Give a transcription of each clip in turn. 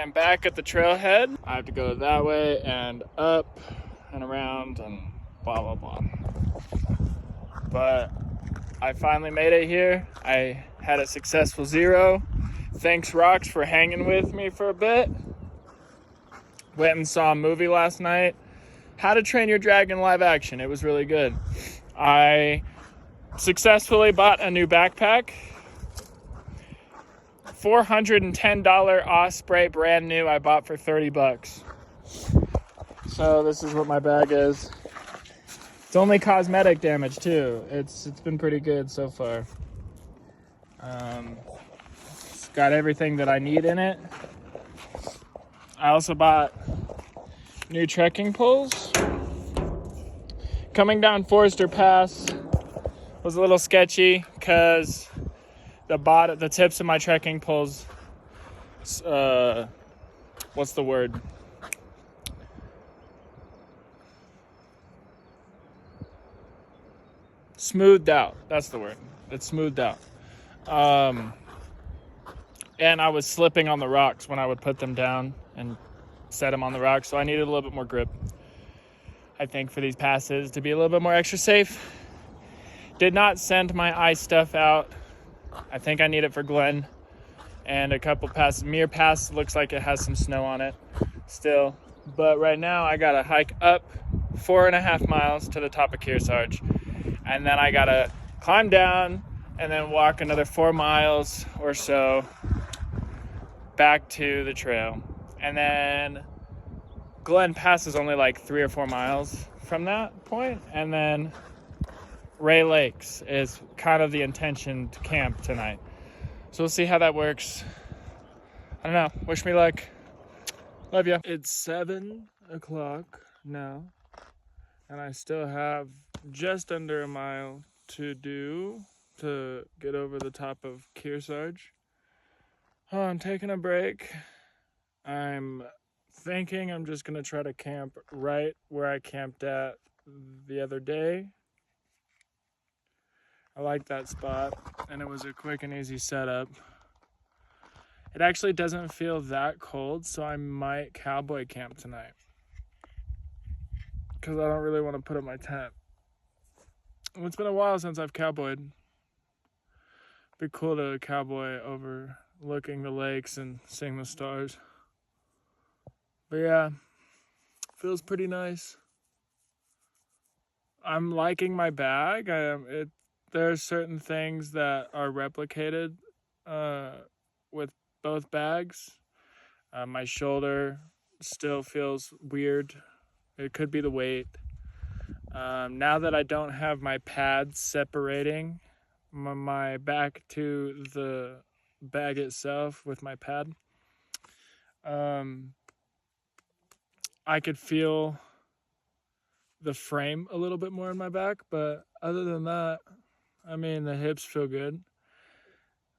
am back at the trailhead. I have to go that way and up and around and blah, blah, blah. But I finally made it here. I had a successful 0. Thanks, Rocks, for hanging with me for a bit. Went and saw a movie last night. How to Train Your Dragon live action. It was really good. I successfully bought a new backpack. $410 Osprey, brand new. I bought for $30. So this is what my bag is. It's only cosmetic damage too. It's been pretty good so far. It's got everything that I need in it. I also bought new trekking poles. Coming down Forester Pass was a little sketchy because the tips of my trekking poles, what's the word? Smoothed out. That's the word. It's smoothed out. And I was slipping on the rocks when I would put them down and set them on the rocks, so I needed a little bit more grip, I think, for these passes to be a little bit more extra safe. Did not send my ice stuff out. I think I need it for Glen and a couple passes. Mere Pass looks like it has some snow on it still, but right now I gotta hike up 4.5 miles to the top of Kearsarge, and then I gotta climb down and then walk another 4 miles or so back to the trail. And then Glen Pass is only like 3 or 4 miles from that point, and then Ray Lakes is kind of the intention to camp tonight. So we'll see how that works. I don't know. Wish me luck. Love ya. It's 7 o'clock now, and I still have just under a mile to do to get over the top of Kearsarge. Oh, I'm taking a break. I'm thinking I'm just gonna try to camp right where I camped at the other day. I like that spot, and it was a quick and easy setup. It actually doesn't feel that cold, so I might cowboy camp tonight, because I don't really want to put up my tent. It's been a while since I've cowboyed. Be cool to cowboy overlooking the lakes and seeing the stars. But yeah, feels pretty nice. I'm liking my bag. There are certain things that are replicated with both bags. My shoulder still feels weird. It could be the weight. Now that I don't have my pads separating my back to the bag itself with my pad, I could feel the frame a little bit more in my back, but other than that, I mean, the hips feel good.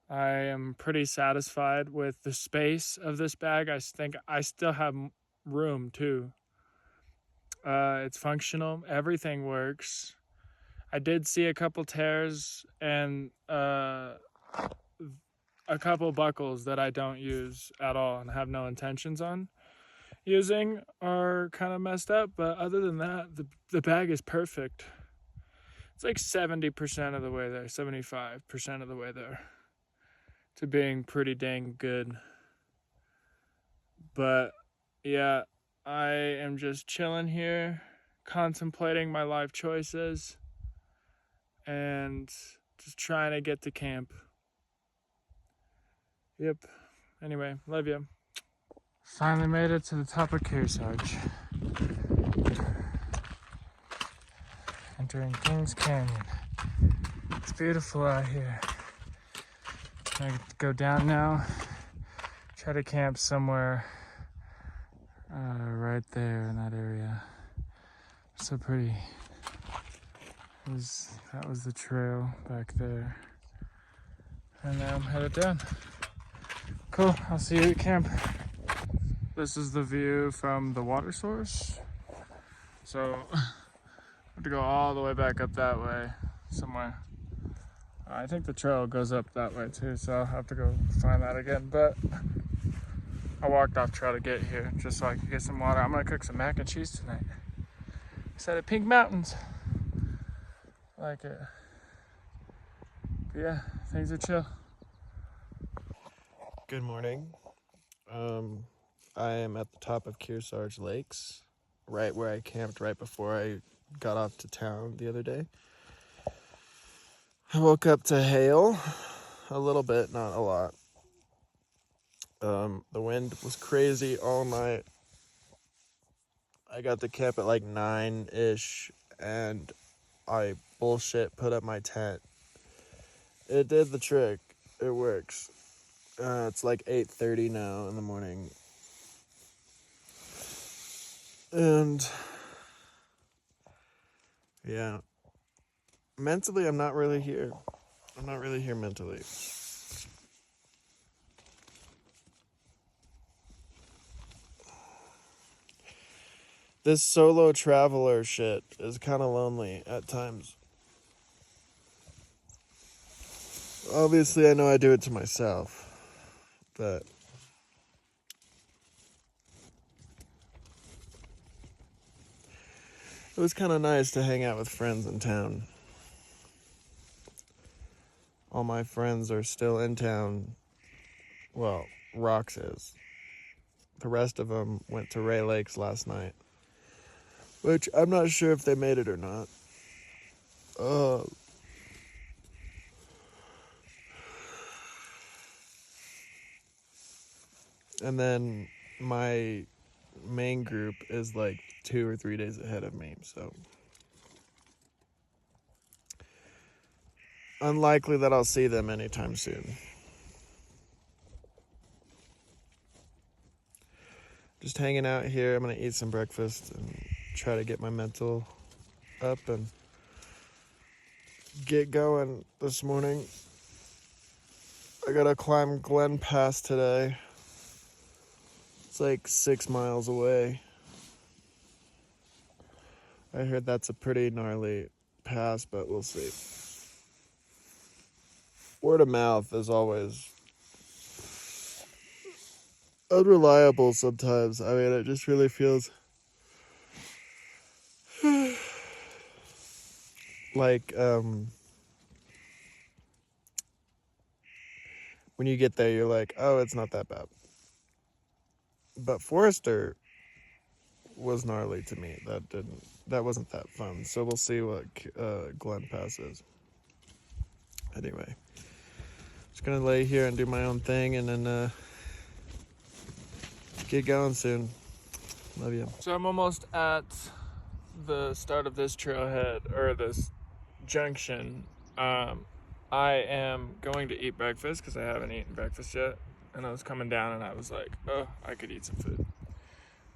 I am pretty satisfied with the space of this bag. I think I still have room too. It's functional. Everything works. I did see a couple tears and a couple buckles that I don't use at all and have no intentions on using are kind of messed up, but other than that, the bag is perfect. It's like 70% of the way there, 75% of the way there to being pretty dang good. But yeah, I am just chilling here, contemplating my life choices and just trying to get to camp. Yep. Anyway, love you. Finally made it to the top of Kearsarge. Entering Kings Canyon. It's beautiful out here. I get to go down now. Try to camp somewhere right there in that area. So pretty. That was the trail back there. And now I'm headed down. Cool, I'll see you at camp. This is the view from the water source. So I have to go all the way back up that way somewhere. I think the trail goes up that way too, so I'll have to go find that again. But I walked off trail to get here just so I could get some water. I'm gonna cook some mac and cheese tonight. Instead of Pink Mountains. I like it. But yeah, things are chill. Good morning. I am at the top of Kearsarge Lakes, right where I camped right before I got off to town the other day. I woke up to hail, a little bit, not a lot. The wind was crazy all night. I got to camp at like 9-ish, and I bullshit put up my tent. It did the trick. It works. It's like 8:30 now in the morning. And yeah, mentally, I'm not really here. I'm not really here mentally. This solo traveler shit is kind of lonely at times. Obviously, I know I do it to myself, but it was kind of nice to hang out with friends in town. All my friends are still in town. Well, Rox is. The rest of them went to Ray Lakes last night, which I'm not sure if they made it or not. And then my main group is like 2 or 3 days ahead of me, so unlikely that I'll see them anytime soon. Just hanging out here. I'm gonna eat some breakfast and try to get my mental up and get going this morning. I gotta climb Glen Pass today. It's like 6 miles away. I heard that's a pretty gnarly pass, but we'll see. Word of mouth is always unreliable sometimes. I mean, it just really feels like when you get there, you're like, oh, it's not that bad. But Forrester was gnarly to me. That wasn't that fun. So we'll see what Glen Pass is. Anyway, just gonna lay here and do my own thing, and then get going soon. Love you. So I'm almost at the start of this trailhead, or this junction. I am going to eat breakfast because I haven't eaten breakfast yet. And I was coming down and I was like, oh, I could eat some food.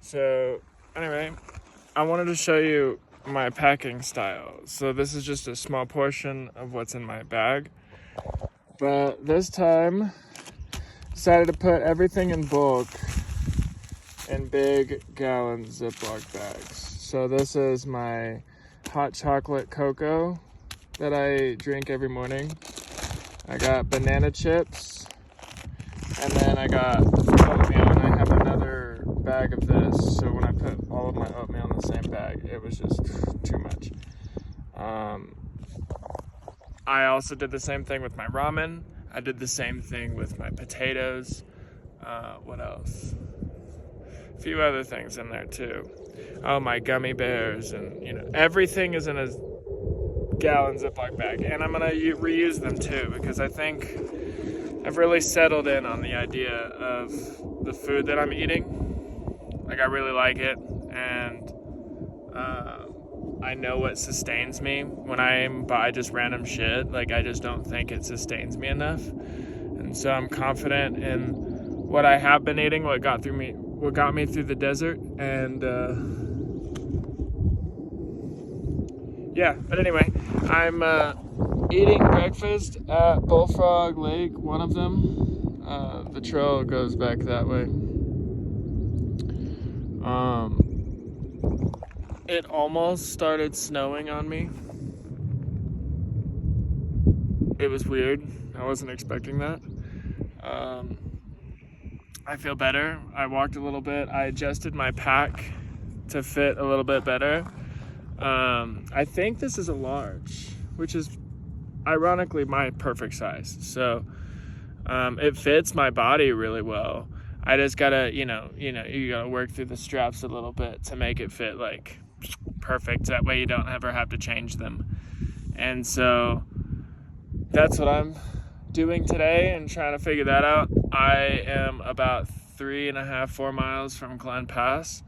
So anyway, I wanted to show you my packing style. So this is just a small portion of what's in my bag. But this time, decided to put everything in bulk in big gallon Ziploc bags. So this is my hot chocolate cocoa that I drink every morning. I got banana chips. And then I got oatmeal, and I have another bag of this. So when I put all of my oatmeal in the same bag, it was just too much. I also did the same thing with my ramen. I did the same thing with my potatoes. What else? A few other things in there too. Oh, my gummy bears, and everything is in a gallon Ziploc bag. And I'm gonna reuse them too, because I think I've really settled in on the idea of the food that I'm eating. Like, I really like it, and I know what sustains me. When I buy just random shit, like, I just don't think it sustains me enough. And so I'm confident in what I have been eating, what got me through the desert, and yeah. But anyway, I'm eating breakfast at Bullfrog Lake, one of them. The trail goes back that way. It almost started snowing on me. It was weird. I wasn't expecting that. I feel better. I walked a little bit. I adjusted my pack to fit a little bit better. I think this is a large, which is ironically my perfect size. So it fits my body really well. I just gotta, you gotta work through the straps a little bit to make it fit like perfect. That way you don't ever have to change them. And so that's what I'm doing today and trying to figure that out. I am about 3.5, 4 miles from Glen Pass.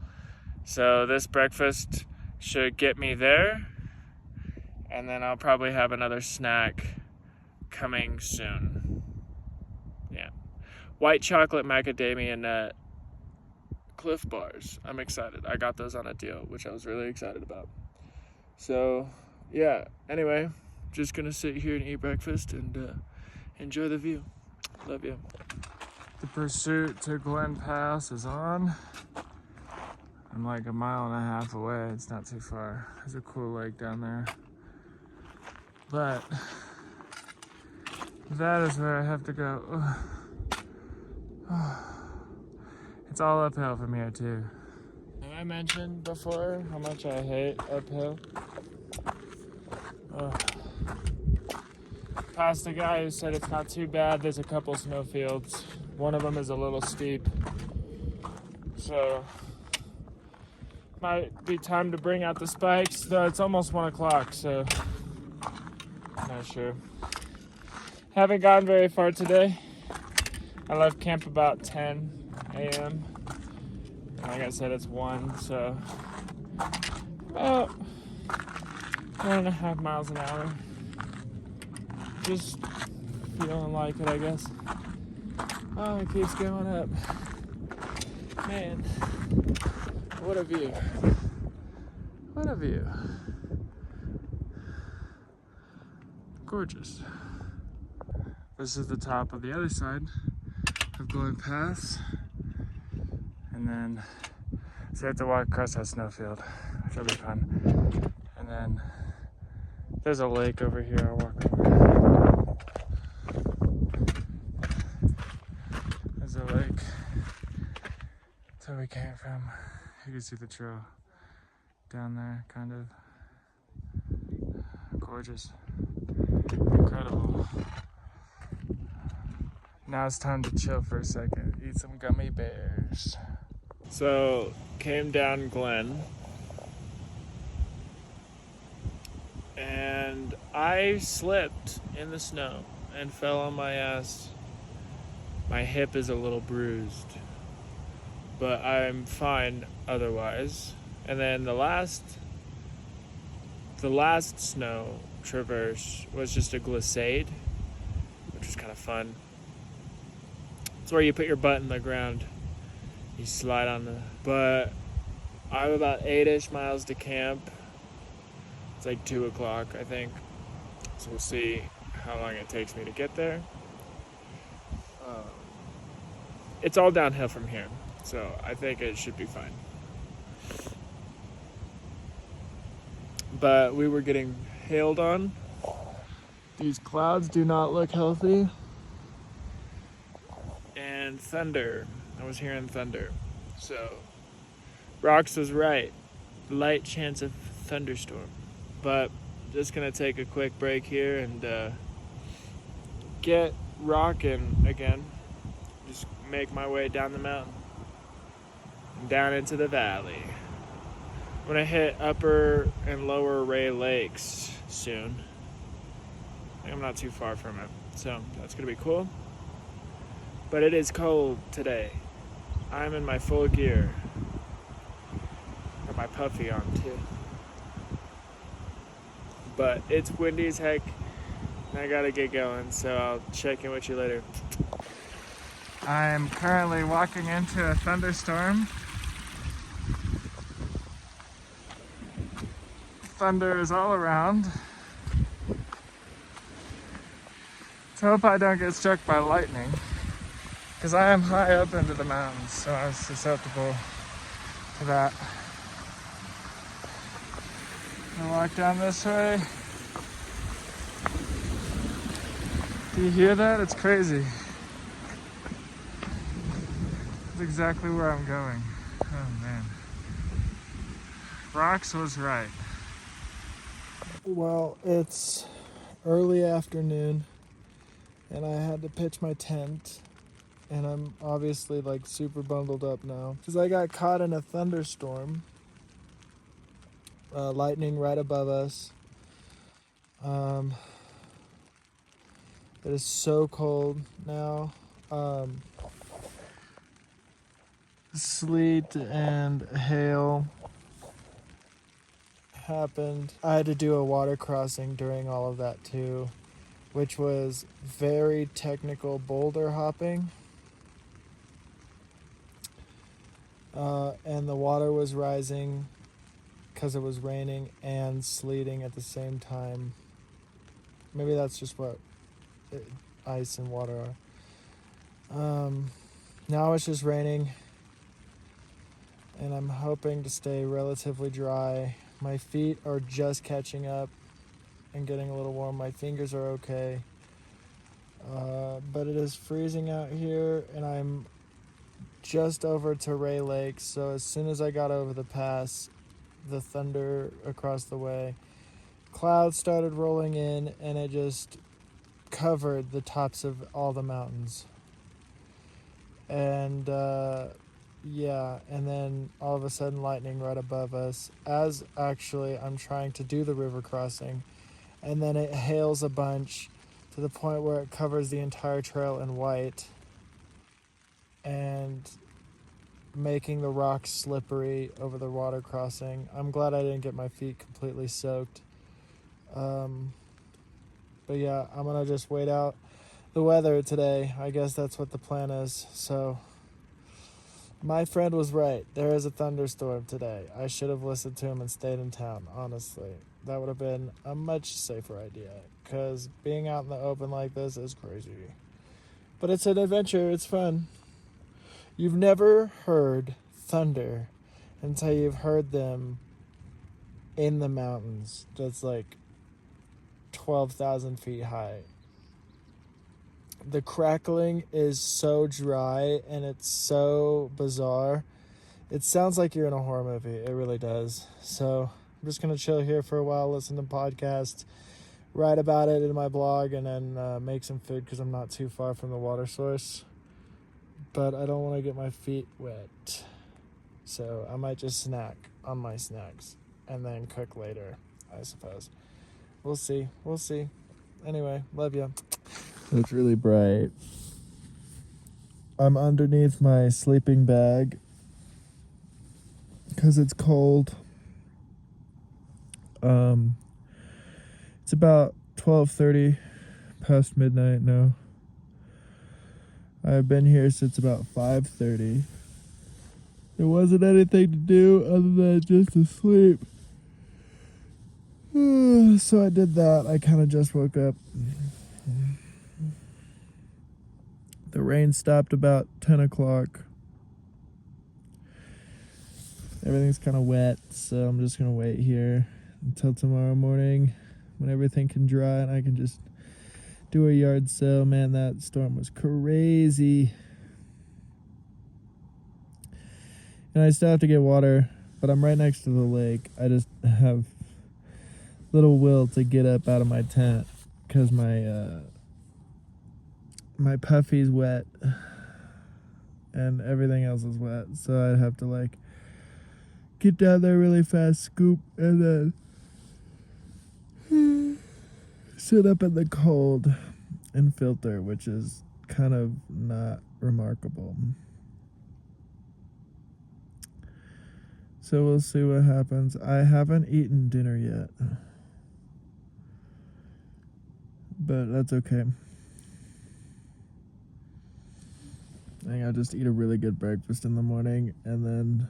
So this breakfast should get me there. And then I'll probably have another snack coming soon. Yeah. White chocolate macadamia nut Cliff Bars. I'm excited. I got those on a deal, which I was really excited about. So, yeah. Anyway, just gonna sit here and eat breakfast and enjoy the view. Love you. The pursuit to Glen Pass is on. I'm like 1.5 miles away. It's not too far. There's a cool lake down there. But that is where I have to go. It's all uphill from here too. Have I mentioned before how much I hate uphill? Passed a guy who said it's not too bad. There's a couple snowfields. One of them is a little steep. So might be time to bring out the spikes, though it's almost 1 o'clock, so not sure. Haven't gone very far today. I left camp about 10 a.m. Like I said, it's 1, so about 1.5 miles an hour. Just feeling like it, I guess. Oh, it keeps going up. Man, what a view. What a view. Gorgeous. This is the top of the other side of Glen Pass. And then, so I have to walk across that snowfield, which will be fun. And then there's a lake over here I'll walk over. There's a lake. That's where we came from. You can see the trail down there, kind of. Gorgeous. Incredible. Now it's time to chill for a second, eat some gummy bears. So, came down Glen, and I slipped in the snow and fell on my ass. My hip is a little bruised, but I'm fine otherwise. And then the last snow traverse was just a glissade, which was kind of fun. It's where you put your butt in the ground. You slide on the... But I'm about 8-ish miles to camp. It's like 2 o'clock, I think. So we'll see how long it takes me to get there. It's all downhill from here, so I think it should be fine. But we were getting hailed on. These clouds do not look healthy. And thunder. I was hearing thunder. So, Rox was right. Light chance of thunderstorm. But just gonna take a quick break here and get rocking again. Just make my way down the mountain. And down into the valley. I'm gonna hit Upper and Lower Ray Lakes soon. I'm not too far from it. So, that's gonna be cool. But it is cold today. I'm in my full gear. Got my puffy on too. But it's windy as heck. And I gotta get going, so I'll check in with you later. I'm currently walking into a thunderstorm. Thunder is all around. Let's hope I don't get struck by lightning, because I am high up into the mountains, so I'm susceptible to that. I walk down this way. Do you hear that? It's crazy. That's exactly where I'm going. Oh man. Rox was right. Well, it's early afternoon, and I had to pitch my tent, and I'm obviously like super bundled up now because I got caught in a thunderstorm. Lightning right above us. It is so cold now. Sleet and hail happened. I had to do a water crossing during all of that too, which was very technical boulder hopping. And the water was rising because it was raining and sleeting at the same time. Maybe that's just what ice and water are. Now it's just raining, and I'm hoping to stay relatively dry. My feet are just catching up and getting a little warm. My fingers are okay. But it is freezing out here, and I'm just over to Ray Lake. So as soon as I got over the pass, the thunder across the way, clouds started rolling in, and it just covered the tops of all the mountains. And and then all of a sudden lightning right above us as actually I'm trying to do the river crossing, and then it hails a bunch to the point where it covers the entire trail in white and making the rocks slippery over the water crossing. I'm glad I didn't get my feet completely soaked. But yeah, I'm gonna just wait out the weather today. I guess that's what the plan is. So my friend was right. There is a thunderstorm today. I should have listened to him and stayed in town, honestly. That would have been a much safer idea, because being out in the open like this is crazy. But it's an adventure. It's fun. You've never heard thunder until you've heard them in the mountains. That's like 12,000 feet high. The crackling is so dry and it's so bizarre. It sounds like you're in a horror movie. It really does. So I'm just going to chill here for a while, listen to podcasts, write about it in my blog, and then make some food because I'm not too far from the water source. But I don't want to get my feet wet. So I might just snack on my snacks and then cook later, I suppose. We'll see. Anyway, love you. It's really bright. I'm underneath my sleeping bag because it's cold. It's about 12:30 past midnight now. I've been here since about 5:30. There wasn't anything to do other than just to sleep. So I did that. I kind of just woke up. The rain stopped about 10 o'clock. Everything's kind of wet, so I'm just going to wait here until tomorrow morning when everything can dry and I can just do a yard sale. Man, that storm was crazy. And I still have to get water, but I'm right next to the lake. I just have little will to get up out of my tent because my puffy's wet and everything else is wet, so I'd have to get down there really fast, scoop, and then sit up in the cold and filter, which is kind of not remarkable. So we'll see what happens. I haven't eaten dinner yet, but that's okay. I think I'll just eat a really good breakfast in the morning, and then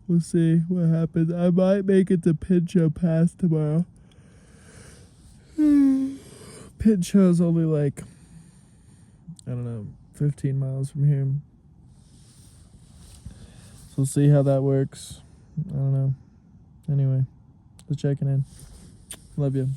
we'll see what happens. I might make it to Pinchot Pass tomorrow. Pinchot's only 15 miles from here. So we'll see how that works. I don't know. Anyway, just checking in. Love you.